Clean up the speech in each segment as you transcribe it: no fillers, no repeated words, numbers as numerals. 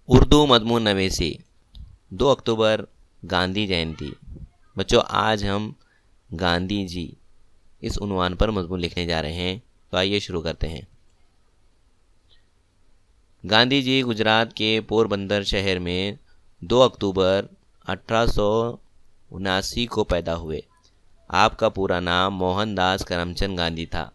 उर्दू मजमून नवेसी 2 अक्टूबर गांधी जयंती। बच्चों आज हम गांधी जी इस उन्वान पर मजमून लिखने जा रहे हैं, तो आइए शुरू करते हैं। गांधी जी गुजरात के पोरबंदर शहर में 2 अक्टूबर 1879 को पैदा हुए। आपका पूरा नाम मोहनदास करमचंद गांधी था।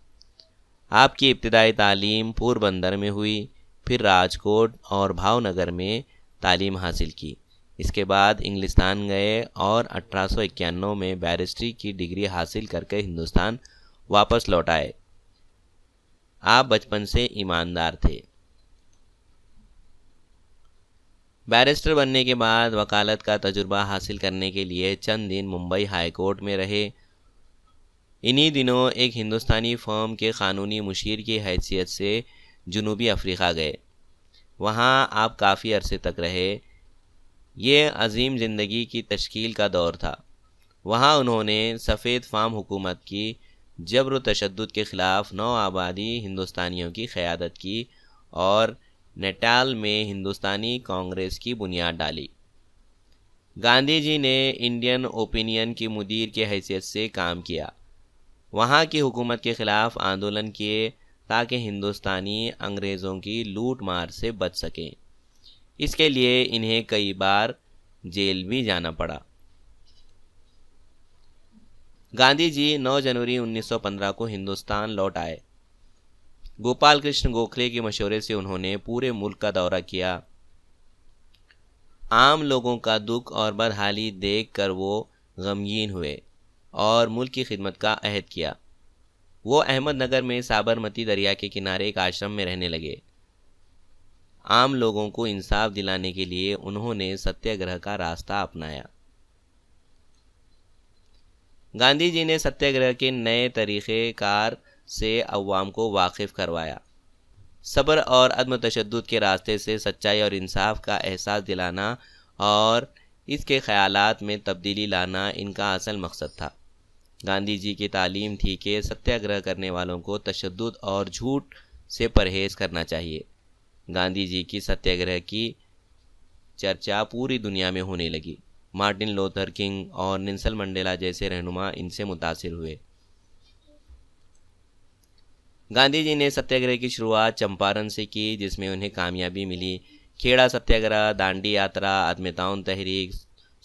आपकी इब्तिदाई तालीम पोरबंदर में हुई, फिर राजकोट और भावनगर में तालीम हासिल की। इसके बाद इंग्लिस्तान गए और 1891 में बैरिस्ट्री की डिग्री हासिल करके हिंदुस्तान वापस लौट आए। आप बचपन से ईमानदार थे। बैरिस्टर बनने के बाद वकालत का तजुर्बा हासिल करने के लिए चंद दिन मुंबई हाई कोर्ट में रहे। इन्हीं दिनों एक हिंदुस्तानी फर्म के कानूनी मुशीर की हैसियत से जनूबी अफ्रीका गए। वहाँ आप काफ़ी अरसे तक रहे। ये अजीम ज़िंदगी की तश्कील का दौर था। वहाँ उन्होंने सफ़ेद फार्म हुकूमत की जबर व तशद्दुद के ख़िलाफ़ नौ आबादी हिंदुस्तानियों की क़यादत की और नेटाल में हिंदुस्तानी कांग्रेस की बुनियाद डाली। गांधी जी ने इंडियन ओपिनियन की मुदीर की हैसियत से काम किया। वहाँ की हुकूमत के ख़िलाफ़ आंदोलन किए ताकि हिंदुस्तानी अंग्रेज़ों की लूट मार से बच सकें। इसके लिए इन्हें कई बार जेल भी जाना पड़ा। गांधी जी 9 जनवरी 1915 को हिंदुस्तान लौट आए। गोपाल कृष्ण गोखले के मशवरे से उन्होंने पूरे मुल्क का दौरा किया। आम लोगों का दुख और बदहाली देखकर वो गमगीन हुए और मुल्क की खिदमत का अहद किया। वो अहमदनगर में साबरमती दरिया के किनारे एक आश्रम में रहने लगे। आम लोगों को इंसाफ दिलाने के लिए उन्होंने सत्याग्रह का रास्ता अपनाया। गांधी जी ने सत्याग्रह के नए तरीक़ेकार से अवाम को वाकिफ़ करवाया। सब्र और अदम तशद्दुद के रास्ते से सच्चाई और इंसाफ का एहसास दिलाना और इसके ख़यालात में तब्दीली लाना इनका असल मकसद था। गांधी जी की तालीम थी कि सत्याग्रह करने वालों को तशद्दुद और झूठ से परहेज़ करना चाहिए। गांधी जी की सत्याग्रह की चर्चा पूरी दुनिया में होने लगी। मार्टिन लूथर किंग और नेल्सन मंडेला जैसे रहनुमा इनसे मुतासिर हुए। गांधी जी ने सत्याग्रह की शुरुआत चंपारण से की, जिसमें उन्हें कामयाबी मिली। खेड़ा सत्याग्रह, दांडी यात्रा, आदम ताउन तहरीक,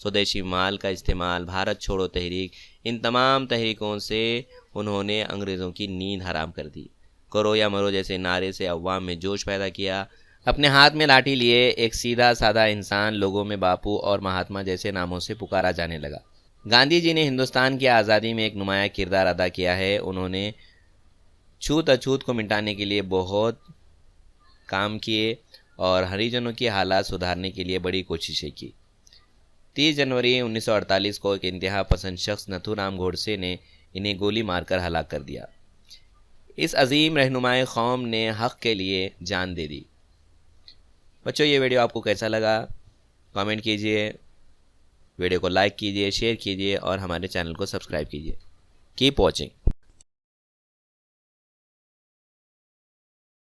स्वदेशी माल का इस्तेमाल, भारत छोड़ो तहरीक, इन तमाम तहरीकों से उन्होंने अंग्रेज़ों की नींद हराम कर दी। करो या मरो जैसे नारे से अवाम में जोश पैदा किया। अपने हाथ में लाठी लिए एक सीधा साधा इंसान लोगों में बापू और महात्मा जैसे नामों से पुकारा जाने लगा। गांधी जी ने हिंदुस्तान की आज़ादी में एक नुमाया किरदार अदा किया है। उन्होंने छूत अछूत को मिटाने के लिए बहुत काम किए और हरिजनों की हालात सुधारने के लिए बड़ी कोशिशें की। 30 जनवरी 1948 को एक इंतहा पसंद शख्स नथुराम गोडसे ने इन्हें गोली मारकर हलाक कर दिया। इस अजीम रहनुमाए कौम ने हक़ के लिए जान दे दी। बच्चों ये वीडियो आपको कैसा लगा कमेंट कीजिए, वीडियो को लाइक कीजिए, शेयर कीजिए और हमारे चैनल को सब्सक्राइब कीजिए। Keep watching.